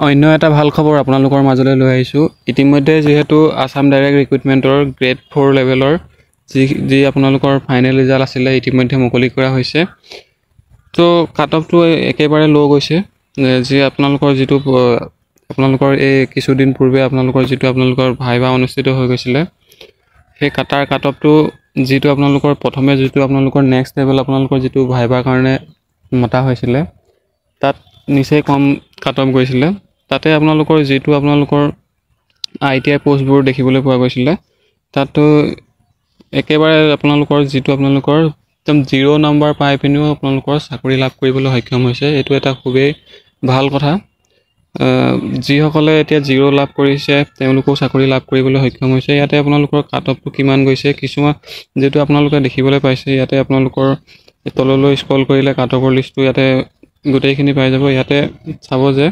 অন্য এটা ভাল খবৰ আপোনালোকৰ মাজলৈ লৈ আহিছোঁ। ইতিমধ্যে যিহেতু আসাম ডাইৰেক্ট ৰিক্ৰুটমেণ্টৰ গ্ৰেড 4 লেভেলৰ যি আপোনালোকৰ ফাইনেল ৰিজাল্ট আছিলে ইতিমধ্যে মুকলি কৰা হৈছে। তো কাট অফটো একেবাৰে ল' গৈছে। যি আপোনালোকৰ এই কিছুদিন পূৰ্বে আপোনালোকৰ ভাইভা অনুষ্ঠিত হৈ গৈছিলে, সেই কাট অফটো যিটো আপোনালোকৰ প্ৰথমে আপোনালোকৰ নেক্সট লেভেল আপোনালোকৰ যিটো ভাইভাৰ কাৰণে মতা হৈছিলে তাত নিচেই কম কাট অফ গৈছিলে। তাতে আপোনালোকৰ ITI পোষ্টবোৰ দেখিবলৈ পোৱা গৈছিলে, তাতো একেবাৰে আপোনালোকৰ একদম 0 নম্বৰ পাই পিনিও আপোনালোকৰ চাকৰি লাভ কৰিবলৈ সক্ষম হৈছে। এইটো এটা খুবেই ভাল কথা। যিসকলে এতিয়া 0 লাভ কৰিছে তেওঁলোকেও চাকৰি লাভ কৰিবলৈ সক্ষম হৈছে। ইয়াতে আপোনালোকৰ কাট অফটো কিমান গৈছে কিছুমান যিটো আপোনালোকে দেখিবলৈ পাইছে, ইয়াতে আপোনালোকৰ তললৈ স্ক্ৰল কৰিলে কাট অফৰ লিষ্টটো ইয়াতে গোটেইখিনি পাই যাব। ইয়াতে চাব যে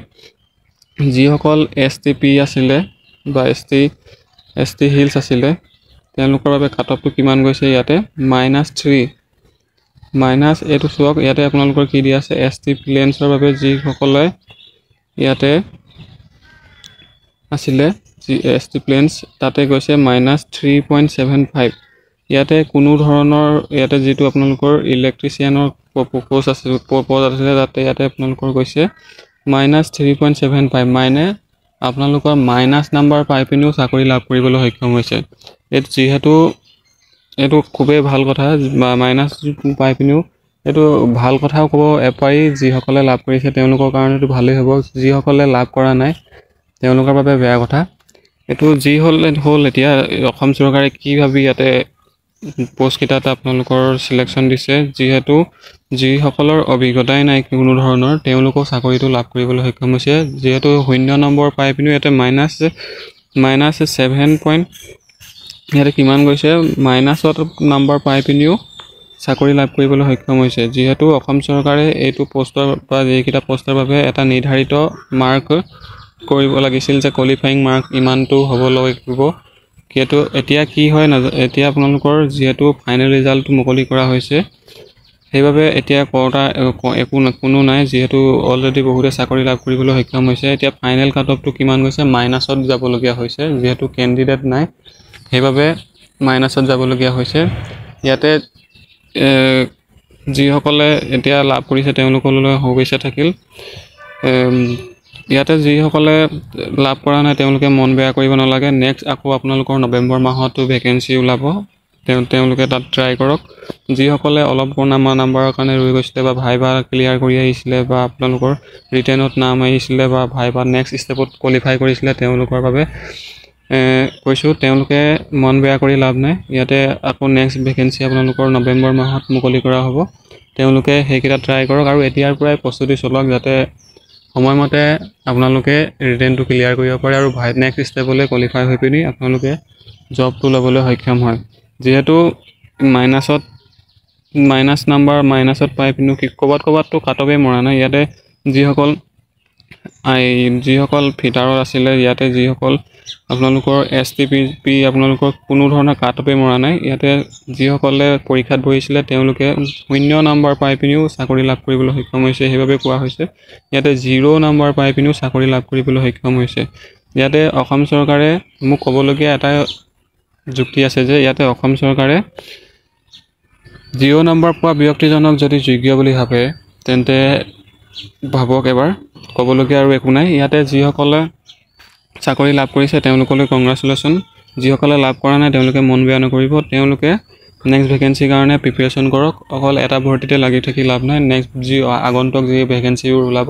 যিসকল STP আছিলে বা ST হিলছ আছিলে তেওঁলোকৰ বাবে কাট অফটো কিমান গৈছে, ইয়াতে -3 এইটো চাওক। ইয়াতে আপোনালোকৰ কি দিয়া আছে, ST প্লেনছৰ বাবে যিসকলে ইয়াতে আছিলে ST প্লেনছ তাতে গৈছে -3.75। ইয়াতে কোনো ধৰণৰ যিটো আপোনালোকৰ ইলেক্ট্ৰিচিয়ানৰ প'ষ্ট আছিলে ইয়াতে আপোনালোকৰ গৈছে -3.75, মানে আপোনালোকৰ মাইনাছ নাম্বাৰ পাই পিনিও চাকৰি লাভ কৰিবলৈ সক্ষম হৈছে। এইটো খুবেই ভাল কথা। মাইনাছ পাই পিনিও এইটো ভাল কথাও ক'ব পাৰি। যিসকলে লাভ কৰিছে তেওঁলোকৰ কাৰণেতো ভালেই হ'ব, যিসকলে লাভ কৰা নাই তেওঁলোকৰ বাবে বেয়া কথা। এইটো যি হ'ল এতিয়া অসম চৰকাৰে কি ভাবি ইয়াতে পোষ্টকেইটাত আপোনালোকৰ চিলেকশ্যন দিছে, যিহেতু যিসকলৰ অভিজ্ঞতাই নাই কোনো ধৰণৰ তেওঁলোকেও চাকৰিটো লাভ কৰিবলৈ সক্ষম হৈছে। যিহেতু 0 নম্বৰ পাই পিনিও ইয়াতে -7 ইয়াতে কিমান গৈছে, মাইনাছত নম্বৰ পাই পিনিও চাকৰি লাভ কৰিবলৈ সক্ষম হৈছে। যিহেতু অসম চৰকাৰে এইটো পোষ্টৰ বা যিকেইটা পোষ্টৰ বাবে এটা নিৰ্ধাৰিত মাৰ্ক কৰিব লাগিছিল যে কোৱালিফাইং মাৰ্ক ইমানটো হ'ব লাগিব। কিন্তু এতিয়া কি হয় এতিয়া আপোনালোকৰ যিহেতু ফাইনেল ৰিজাল্টটো মুকলি কৰা হৈছে, সেইবাবে এতিয়া কোনো নাই। যিহেতু অলৰেডি বহুতে চাকৰি লাভ কৰিবলৈ সক্ষম হৈছে। এতিয়া ফাইনেল কাট অফটো কিমান গৈছে, মাইনাছত যাবলগীয়া হৈছে। যিহেতু কেণ্ডিডেট নাই সেইবাবে মাইনাছত যাবলগীয়া হৈছে। ইয়াতে যিসকলে এতিয়া লাভ কৰিছে তেওঁলোকলৈ শুভেচ্ছা থাকিল। ইয়াতে যিসকলে লাভ কৰা নাই তেওঁলোকে মন বেয়া কৰিব নালাগে। নেক্সট আকৌ আপোনালোকৰ নৱেম্বৰ মাহতো ভেকেঞ্চি ওলাব, তেওঁলোকে তাত ট্ৰাই কৰক। যিসকলে অলপ নাম্বাৰৰ কাৰণে ৰৈ গৈছিলে বা ভাইভা ক্লিয়াৰ কৰি আহিছিলে বা আপোনালোকৰ ৰিটেনত নাম আহিছিলে বা ভাইভা নেক্সট ষ্টেপত কোৱালিফাই কৰিছিলে তেওঁলোকৰ বাবে কৈছোঁ, তেওঁলোকে মন বেয়া কৰি লাভ নাই। ইয়াতে আকৌ নেক্সট ভেকেঞ্চি আপোনালোকৰ নৱেম্বৰ মাহত মুকলি কৰা হ'ব। তেওঁলোকে সেইকেইটা ট্ৰাই কৰক আৰু এতিয়াৰ পৰাই প্ৰস্তুতি চলাওক যাতে সময়মতে আপোনালোকে ৰিটেনটো ক্লিয়াৰ কৰিব পাৰে আৰু নেক্সট ষ্টেপলৈ কোৱালিফাই হৈ পিনি আপোনালোকে জবটো ল'বলৈ সক্ষম হয়। যিহেতু মাইনাছত পাই পিনি ক'ৰবাততো কাট অফে মৰা নাই। ইয়াতে যিসকল ফিটাৰত আছিলে, ইয়াতে যিসকল আপোনালোকৰ STP আপোনালোকৰ কোনো ধৰণৰ কাট অফে মৰা নাই। ইয়াতে যিসকলে পৰীক্ষাত বহিছিলে তেওঁলোকে 0 নম্বৰ পাই পিনিও চাকৰি লাভ কৰিবলৈ সক্ষম হৈছে, সেইবাবে কোৱা হৈছে। ইয়াতে 0 নম্বৰ পাই পিনিও চাকৰি লাভ কৰিবলৈ সক্ষম হৈছে। ইয়াতে অসম চৰকাৰে মোক ক'বলগীয়া এটা যুক্তি আছে যে ইয়াতে অসম চৰকাৰে 0 নম্বৰ পোৱা ব্যক্তিজনক যদি যোগ্য বুলি ভাবে তেন্তে ভাবক এবাৰ, ক'বলগীয়া আৰু একো নাই। ইয়াতে যিসকলে চাকৰি লাভ কৰিছে তেওঁলোকলৈ কংগ্ৰেচুলেশ্যন। যিসকলে লাভ কৰা নাই তেওঁলোকে মন বেয়া নকৰিব, তেওঁলোকে নেক্সট ভেকেঞ্চিৰ কাৰণে প্ৰিপেৰেশ্যন কৰক। অকল এটা ভৰ্তিতে লাগি থাকি লাভ নাই। নেক্সট আগন্তুক যি ভেকেঞ্চিবোৰ ওলাব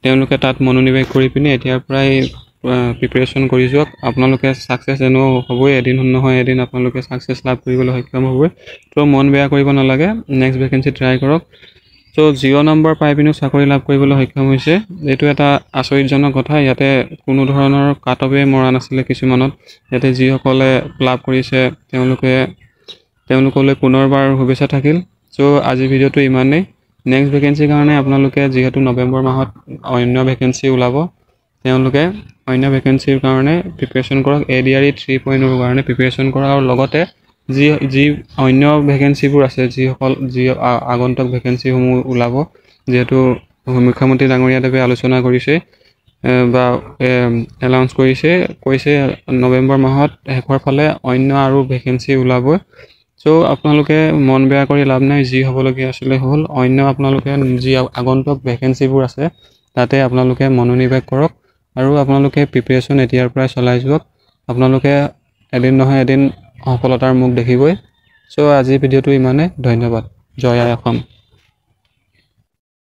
তেওঁলোকে তাত মনোনিৱেশ কৰি পিনি এতিয়াৰ পৰাই প্ৰিপেৰেশ্যন কৰি যাওক। আপোনালোকে ছাকচেছ এনেও হ'বই, এদিন নহয় এদিন আপোনালোকে ছাকচেছ লাভ কৰিবলৈ সক্ষম হ'বই। তো মন বেয়া কৰিব নালাগে, নেক্সট ভেকেঞ্চি ট্ৰাই কৰক। তো 0 নম্বৰ পাই পিনিও চাকৰি লাভ কৰিবলৈ সক্ষম হৈছে, এইটো এটা আচৰিতজনক কথা। ইয়াতে কোনো ধৰণৰ কাট অফে মৰা নাছিলে কিছুমানত। ইয়াতে যিসকলে লাভ কৰিছে তেওঁলোকলৈ পুনৰবাৰ শুভেচ্ছা থাকিল। চ' আজিৰ ভিডিঅ'টো ইমানেই। নেক্সট ভেকেঞ্চিৰ কাৰণে আপোনালোকে যিহেতু নৱেম্বৰ মাহত অন্য ভেকেঞ্চি ওলাব, তেওঁলোকে অন্য ভেকেঞ্চিৰ কাৰণে প্ৰিপেৰেশ্যন কৰক। ADRE 3.0 কাৰণে প্ৰিপেৰেশ্যন কৰক আৰু লগতে যি অন্য ভেকেঞ্চিবোৰ আছে, যি আগন্তুক ভেকেঞ্চিসমূহ ওলাব, যিহেতু মুখ্যমন্ত্ৰী ডাঙৰীয়াদেৱে আলোচনা কৰিছে, বা এনাউন্স কৈছে নৱেম্বৰ মাহত শেষৰ ফালে অন্য আৰু ভেকেঞ্চি ওলাব। চ' আপোনালোকে মন বেয়া কৰি লাভ নাই, যি হ'বলগীয়া আছিলে হ'ল। অন্য আপোনালোকে যি আগন্তুক ভেকেঞ্চিবোৰ আছে তাতে আপোনালোকে মনোনিৱেশ কৰক আৰু আপোনালোকে প্ৰিপেৰেশ্যন এতিয়াৰ পৰাই চলাই যাওক। আপোনালোকে এদিন নহয় এদিন সফলতাৰ মুখ দেখিবই। চ' আজিৰ ভিডিঅ'টো ইমানে। ধন্যবাদ। জয় আই অসম।